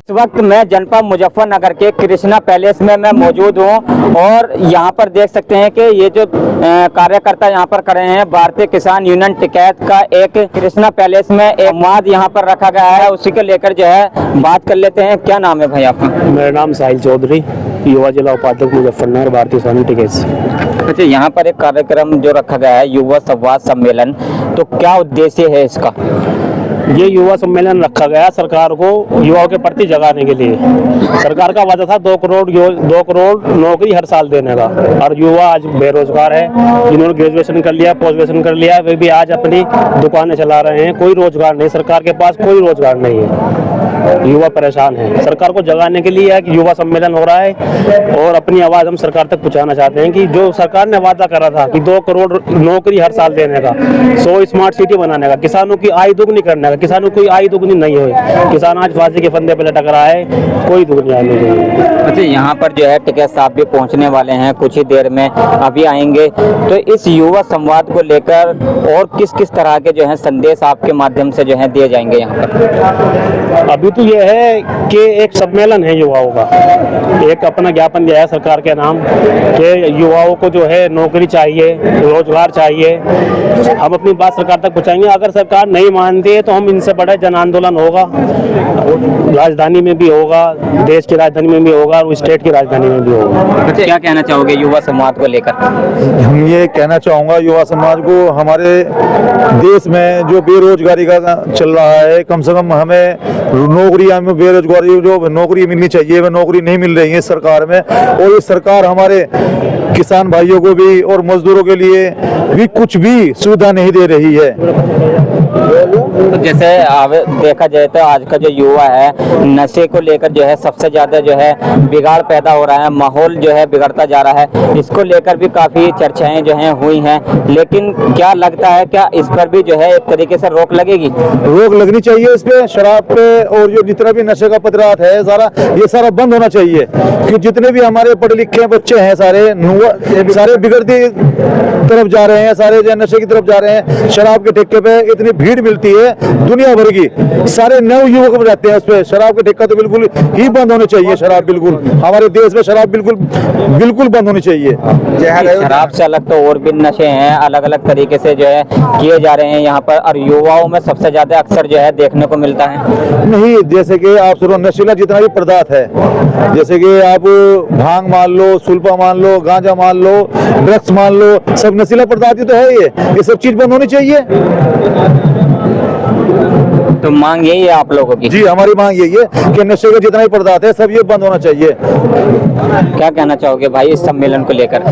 इस वक्त मैं जनपद मुजफ्फरनगर के कृष्णा पैलेस में मैं मौजूद हूं और यहां पर देख सकते हैं कि ये जो कार्यकर्ता यहां पर खड़े हैं भारतीय किसान यूनियन टिकैत का एक कृष्णा पैलेस में एक संवाद यहां पर रखा गया है, उसी को लेकर जो है बात कर लेते हैं। क्या नाम है भाई आपका? मेरा नाम साहिल चौधरी, युवा जिला उपाध्यक्ष मुजफ्फरनगर भारतीय किसान टिकैत। अच्छा, यहाँ पर एक कार्यक्रम जो रखा गया है युवा संवाद सम्मेलन, तो क्या उद्देश्य है इसका? ये युवा सम्मेलन रखा गया सरकार को युवाओं के प्रति जगाने के लिए। सरकार का वादा था 2 करोड़ नौकरी हर साल देने का, और युवा आज बेरोजगार है। जिन्होंने ग्रेजुएशन कर लिया, पोस्ट ग्रेजुएशन कर लिया, वे भी आज अपनी दुकानें चला रहे हैं। कोई रोजगार नहीं, सरकार के पास कोई रोजगार नहीं है, युवा परेशान है। सरकार को जगाने के लिए एक युवा सम्मेलन हो रहा है और अपनी आवाज हम सरकार तक पहुंचाना चाहते हैं कि जो सरकार ने वादा करा था कि 2 करोड़ नौकरी हर साल देने का, 100 स्मार्ट सिटी बनाने का, किसानों की आय दुगनी करने का, किसानों की आय दुगनी नहीं हुई। किसान आज फांसी के फंदे पे लटक रहा है, कोई दुगनी आय नहीं हुई। अच्छा, यहाँ पर जो है टिकैत साहब भी पहुँचने वाले हैं, कुछ ही देर में अभी आएंगे। तो इस युवा संवाद को लेकर और किस किस तरह के जो है संदेश आपके माध्यम से जो है दिए जाएंगे यहाँ पर? अभी तो ये है कि एक सम्मेलन है युवाओं का, एक अपना ज्ञापन दिया है सरकार के नाम कि युवाओं को जो है नौकरी चाहिए, रोजगार चाहिए। हम अपनी बात सरकार तक पहुंचाएंगे। अगर सरकार नहीं मानती है तो हम इनसे बड़ा जन आंदोलन होगा, राजधानी में भी होगा, देश की राजधानी में भी होगा और स्टेट की राजधानी में भी होगा। अच्छा, क्या कहना चाहोगे युवा संवाद को लेकर? हम ये कहना चाहूँगा युवा समाज को, हमारे देश में जो बेरोजगारी का चल रहा है, कम से कम हमें नौकरी, हमें बेरोजगारी जो नौकरी मिलनी चाहिए वह नौकरी नहीं मिल रही है सरकार में। और ये सरकार हमारे किसान भाइयों को भी और मजदूरों के लिए भी कुछ भी सुविधा नहीं दे रही है। तो जैसे देखा जाए तो आज का जो युवा है नशे को लेकर जो है सबसे ज्यादा जो है बिगाड़ पैदा हो रहा है, माहौल जो है बिगड़ता जा रहा है। इसको लेकर भी काफी चर्चाएं जो हैं हुई हैं, लेकिन क्या लगता है क्या इस पर भी जो है एक तरीके से रोक लगेगी? रोक लगनी चाहिए इस पे, शराब पे और जो जितना भी नशे का पदार्थ है सारा, ये सारा बंद होना चाहिए। कि जितने भी हमारे पढ़े लिखे बच्चे हैं सारे बिगड़ती तरफ जा रहे हैं, सारे जो नशे की तरफ जा रहे हैं। शराब के ठेके पे इतनी भीड़ मिलती है दुनिया भर की, सारे नव युवक जाते हैं उस पे। शराब के ठेका तो बिल्कुल ही बंद होने चाहिए। शराब बिल्कुल हमारे देश में शराब बिल्कुल बंद होनी चाहिए। शराब से अलग तो और भी नशे हैं, अलग अलग तरीके से जो है किए जा रहे हैं यहाँ पर, और युवाओं में सबसे ज्यादा अक्सर जो है देखने को मिलता है। नहीं, जैसे कि आप सुनो, नशीला जितना भी पदार्थ है, जैसे कि आप भांग मान लो, सुल्फा मान लो, गांजा मान लो, ड्रग्स मान लो, सब नशीला पदार्थ ही तो है। ये सब चीज बंद होनी चाहिए। तो मांग यही है आप लोगों की? जी, हमारी मांग यही है कि नशे का जितना भी पदार्थ है सब ये बंद होना चाहिए। क्या कहना चाहोगे भाई इस सम्मेलन को लेकर?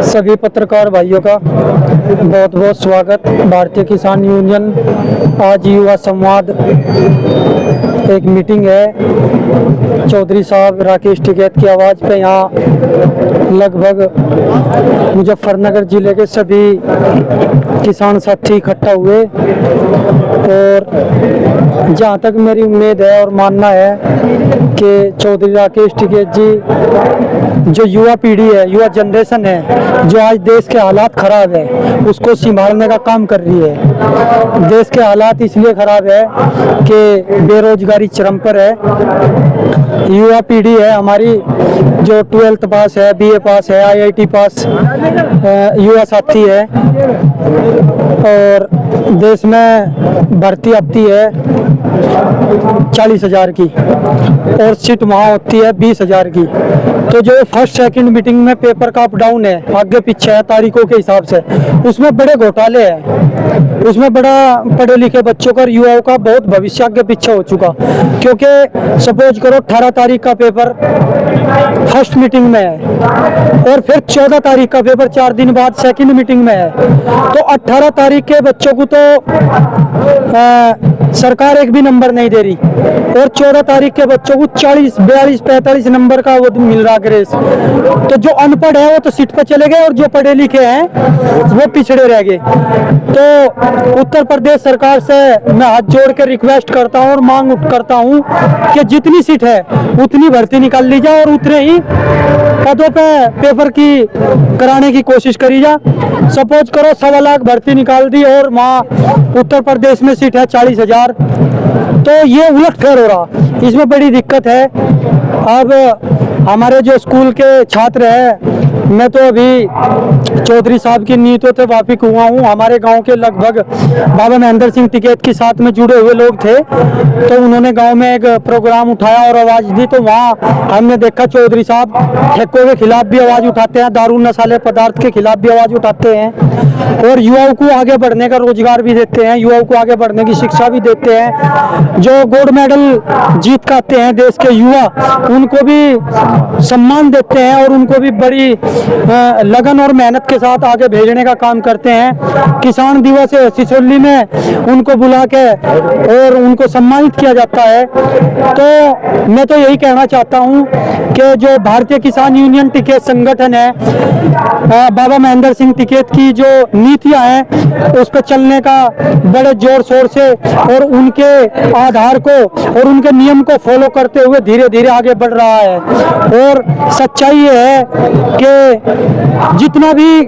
सभी पत्रकार भाइयों का बहुत बहुत स्वागत। भारतीय किसान यूनियन आज युवा संवाद एक मीटिंग है चौधरी साहब राकेश टिकैत की आवाज़ पे। यहाँ लगभग मुजफ्फरनगर जिले के सभी किसान साथी इकट्ठा हुए, और जहाँ तक मेरी उम्मीद है और मानना है कि चौधरी राकेश टिकैत जी जो युवा पीढ़ी है, युवा जनरेशन है, जो आज देश के हालात खराब है उसको संभालने का काम कर रही है। देश के हालात इसलिए खराब है कि बेरोजगारी चरम पर है। युवा पीढ़ी है हमारी जो 12th पास है, BA पास है, IIT पास युवा साथी है, और देश में भर्ती आती है 40,000 की और सीट वहाँ होती है 20,000 की। तो जो फर्स्ट सेकंड मीटिंग में पेपर का अप डाउन है, आगे पीछे है तारीखों के हिसाब से, उसमें बड़े घोटाले हैं। उसमें बड़ा पढ़े लिखे बच्चों का, युवाओं का बहुत भविष्य आगे पीछे हो चुका। क्योंकि सपोज करो 18 तारीख का पेपर फर्स्ट मीटिंग में है और फिर 14 तारीख का पेपर 4 दिन बाद सेकंड मीटिंग में है, तो 18 तारीख के बच्चों को तो सरकार एक भी नंबर नहीं दे रही, और 14 तारीख के बच्चों को 40, 42, 45 नंबर का वो मिल रहा ग्रेस। तो जो अनपढ़ है वो तो सीट पर चले गए और जो पढ़े लिखे हैं वो पिछड़े रह गए। तो उत्तर प्रदेश सरकार से मैं हाथ जोड़ के रिक्वेस्ट करता हूँ और मांग करता हूँ कि जितनी सीट है उतनी भर्ती निकाल ली जाए और उतने ही पदों पे पेपर की कराने की कोशिश करी जा। सपोज करो 1.25 लाख भर्ती निकाल दी और वहाँ उत्तर प्रदेश में सीट है 40,000 रोजगार, तो ये उलट फेर हो रहा, इसमें बड़ी दिक्कत है। अब हमारे जो स्कूल के छात्र हैं, मैं तो अभी चौधरी साहब की नीतियों से वाकिफ हुआ हूँ। हमारे गांव के लगभग बाबा महेंद्र सिंह टिकैत के साथ में जुड़े हुए लोग थे, तो उन्होंने गांव में एक प्रोग्राम उठाया और आवाज़ दी, तो वहाँ हमने देखा चौधरी साहब ठेकों के खिलाफ भी आवाज़ उठाते हैं, दारू नशाले पदार्थ के खिलाफ भी आवाज़ उठाते हैं और युवाओं को आगे बढ़ने का रोजगार भी देते हैं, युवाओं को आगे बढ़ने की शिक्षा भी देते हैं। जो गोल्ड मेडल जीत के आते हैं देश के युवा, उनको भी सम्मान देते हैं और उनको भी बड़ी लगन और मेहनत के साथ आगे भेजने का काम करते हैं। किसान दिवस सिसोली में उनको बुला के और उनको सम्मानित किया जाता है। तो मैं तो यही कहना चाहता हूँ कि जो भारतीय किसान यूनियन टिकैत संगठन है, बाबा महेंद्र सिंह टिकैत की जो नीतियाँ हैं उस पर चलने का बड़े जोर शोर से और उनके आधार को और उनके नियम को फॉलो करते हुए धीरे धीरे आगे बढ़ रहा है। और सच्चाई ये है कि जितना भी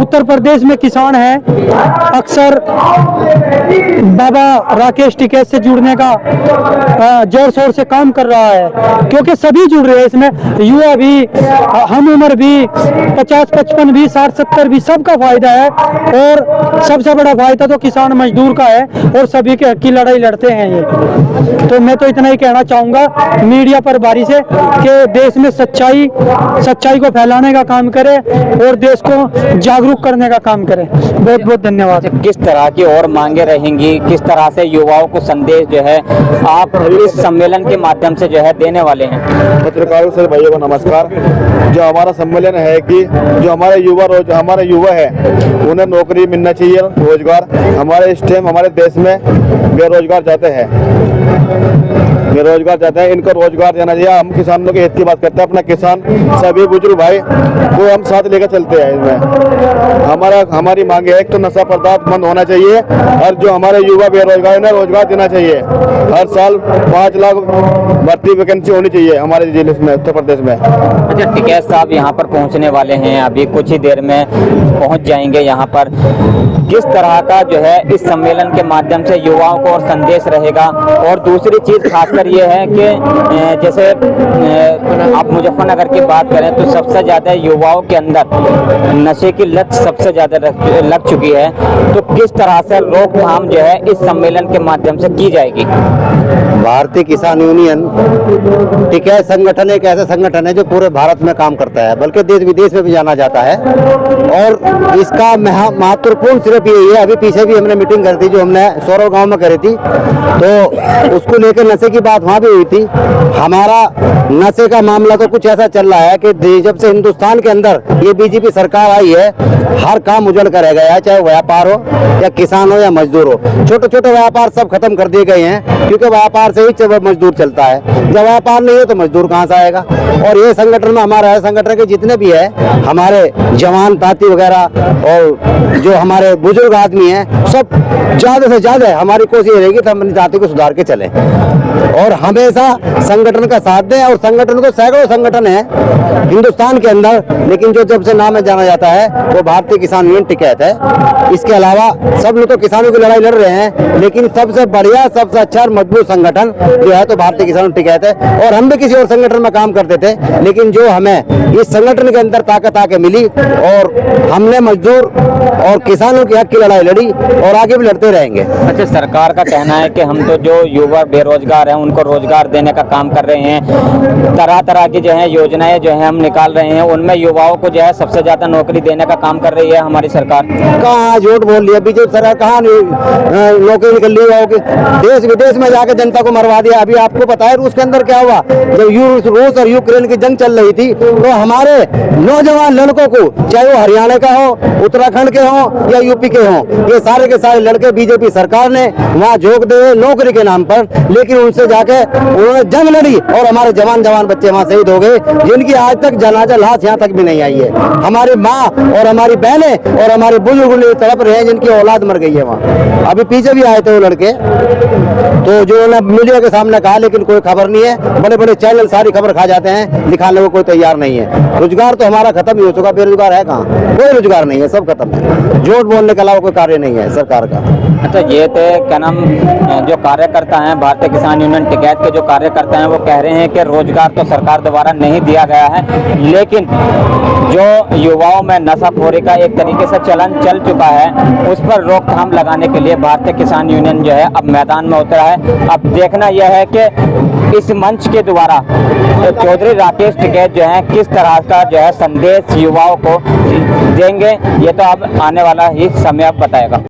उत्तर प्रदेश में किसान है अक्सर बाबा राकेश टिकैत से जुड़ने का जोर शोर से काम कर रहा है, क्योंकि सभी जुड़ रहे हैं इसमें, युवा भी, हम उम्र भी, 50-55 भी, 60-70 भी, सबका फायदा है। और सबसे बड़ा फायदा तो किसान मजदूर का है और सभी के हक की लड़ाई लड़ते हैं ये। तो मैं तो इतना ही कहना चाहूँगा मीडिया प्रभारी से कि देश में सच्चाई को फैलाने का काम करे और देश को जागरूक करने का काम करे। बहुत बहुत धन्यवाद। किस तरह की और मांगे रहेंगी, किस तरह से युवाओं को संदेश जो है आप इस सम्मेलन के माध्यम से जो है देने वाले हैं? पत्रकारों से भाइयों को नमस्कार। जो हमारा सम्मेलन है कि जो हमारे युवा है उन्हें नौकरी मिलना चाहिए, रोजगार। हमारे इस टाइम हमारे देश में बेरोजगार जाते हैं, इनको रोजगार देना चाहिए। हम किसानों के हित की बात करते हैं, अपना किसान सभी बुजुर्ग भाई को हम साथ लेकर चलते हैं। इसमें हमारी मांग है, एक तो नशा पदार्थ बंद होना चाहिए और जो हमारे युवा बेरोजगार है रोजगार देना चाहिए। हर साल 5 लाख भर्ती वैकेंसी होनी चाहिए हमारे जिले में, उत्तर प्रदेश में। अच्छा, टिकैत साहब यहाँ पर पहुँचने वाले हैं, अभी कुछ ही देर में पहुँच जाएंगे यहाँ पर। किस तरह का जो है इस सम्मेलन के माध्यम से युवाओं को और संदेश रहेगा? और दूसरी चीज खासकर ये है कि जैसे आप मुजफ्फरनगर की बात करें तो सबसे ज्यादा युवाओं के अंदर नशे की लत सबसे ज्यादा लग चुकी है, तो किस तरह से रोकथाम जो है इस सम्मेलन के माध्यम से की जाएगी? भारतीय किसान यूनियन टिकैत संगठन एक ऐसा संगठन है जो पूरे भारत में काम करता है, बल्कि देश विदेश में भी जाना जाता है। और इसका महत्वपूर्ण सिर्फ यही है, अभी पीछे भी हमने मीटिंग करी थी जो हमने सौरव गांव में करी थी, तो उसको लेकर नशे की बात वहाँ भी हुई थी। हमारा नशे का मामला तो कुछ ऐसा चल रहा है कि जब से हिंदुस्तान के अंदर ये बीजेपी सरकार आई है, हर काम उजड़ कर रह गया है, चाहे व्यापार हो या किसान हो या मजदूर हो। छोटे छोटे व्यापार सब खत्म कर दिए गए हैं, क्योंकि व्यापार से ही मजदूर चलता है। जब व्यापार नहीं है तो मजदूर कहाँ से आएगा? और ये संगठन में हमारा है, संगठन के जितने भी है हमारे जवान ताती वगैरह और जो हमारे बुजुर्ग आदमी हैं, सब ज्यादा से ज्यादा हमारी कोशिश रहेगी तो हम अपनी जाति को सुधार के चलें और हमेशा संगठन का साथ दें। और संगठन तो सैकड़ों संगठन है हिंदुस्तान के अंदर, लेकिन जो जब से नाम में जाना जाता है वो भारतीय किसान यूनियन टिकैत है। इसके अलावा सब लोग तो किसानों की लड़ाई लड़ रहे हैं, लेकिन सबसे बढ़िया, सबसे अच्छा और मजबूत संगठन जो है तो भारतीय किसान टिकैत है। और हम भी किसी और संगठन में काम करते थे, लेकिन जो हमें इस संगठन के अंदर ताकत आके मिली और हमने मजदूर और किसानों के हक की लड़ाई लड़ी और आगे भी लड़ते रहेंगे। अच्छा, सरकार का कहना है कि हम तो जो युवा बेरोजगार हैं उनको रोजगार देने का काम कर रहे हैं, तरह तरह की जो है योजनाएं जो है हम निकाल रहे हैं, उनमें युवाओं को जो है सबसे ज्यादा नौकरी देने का काम कर रही है हमारी सरकार। कहाँ झूठ बोल लिया बीजेपी सरकार, कहाँ नौकरी निकल रही है? देश विदेश में जाकर जनता को मरवा दिया। अभी आपको पता है रूस के अंदर क्या हुआ? जब रूस और यूक्रेन की जंग चल रही थी तो हमारे नौजवान लड़कों को, चाहे वो हरियाणा का हो, उत्तराखंड के हो या यूपी के हो, ये सारे के सारे लड़के बीजेपी सरकार ने वहाँ झोंक दे नौकरी के नाम पर, लेकिन उनसे जाके उन्होंने जंग लड़ी और हमारे जवान बच्चे वहाँ शहीद हो गए, जिनकी आज तक जनाजा लाश यहाँ तक भी नहीं आई है। हमारी माँ और हमारी बहनें और हमारे बुजुर्ग तड़प रहे हैं, जिनकी औलाद मर गई है वहाँ। अभी पीछे भी आए थे वो लड़के, तो जो मीडिया के सामने कहा, लेकिन कोई खबर नहीं है। बड़े बड़े चैनल सारी खबर खा जाते हैं, दिखाने को कोई तैयार नहीं है। रोजगार तो हमारा खत्म ही हो चुका, बेरोजगार है कहाँ? कोई रोजगार नहीं है, सब खत्म है। झूठ बोलने के अलावा कोई कार्य नहीं है सरकार का। अच्छा, ये थे क्या नाम जो कार्यकर्ता हैं भारतीय किसान यूनियन टिकैत के जो कार्यकर्ता हैं वो कह रहे हैं कि रोजगार तो सरकार द्वारा नहीं दिया गया है, लेकिन जो युवाओं में नशाखोरी का एक तरीके से चलन चल चुका है उस पर रोकथाम लगाने के लिए भारतीय किसान यूनियन जो है अब मैदान में उतरा है। अब देखना यह है कि इस मंच के द्वारा चौधरी राकेश टिकैत जो है किस तरह का जो है संदेश युवाओं को देंगे, ये तो अब आने वाला ही समय अब बताएगा।